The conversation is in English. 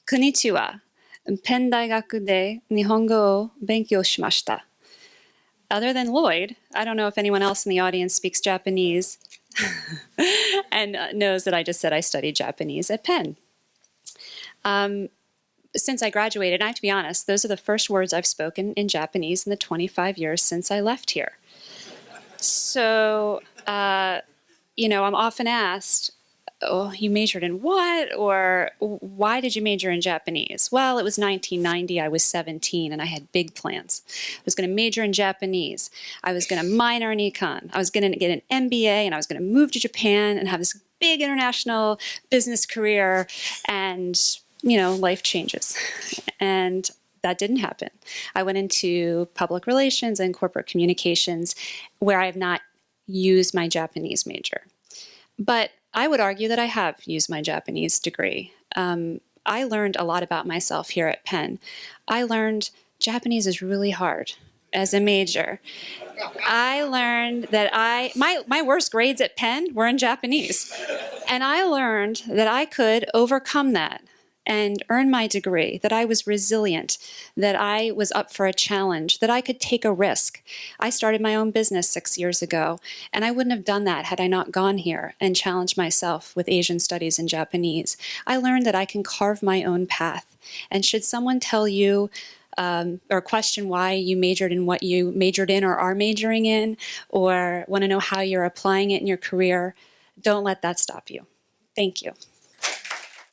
Konnichiwa. ペン大学で日本語を勉強しました. Other than Lloyd, I don't know if anyone else in the audience speaks Japanese and knows that I just said I studied Japanese at Penn. Since I graduated, and I have to be honest, those are the first words I've spoken in Japanese in the 25 years since I left here. So, you know, I'm often asked, oh, you majored in what? Or why did you major in Japanese? Well, it was 1990, I was 17, and I had big plans. I was going to major in Japanese. I was going to minor in econ. I was going to get an MBA, and I was going to move to Japan and have this big international business career, and, you know, life changes. And that didn't happen. I went into public relations and corporate communications, where I have not used my Japanese major. But I would argue that I have used my Japanese degree. I learned a lot about myself here at Penn. I learned Japanese is really hard as a major. I learned that my worst grades at Penn were in Japanese. And I learned that I could overcome that and earn my degree, that I was resilient, that I was up for a challenge, that I could take a risk. I started my own business 6 years ago, and I wouldn't have done that had I not gone here and challenged myself with Asian studies and Japanese. I learned that I can carve my own path. And should someone tell you or question why you majored in what you majored in or are majoring in, or want to know how you're applying it in your career, don't let that stop you. Thank you.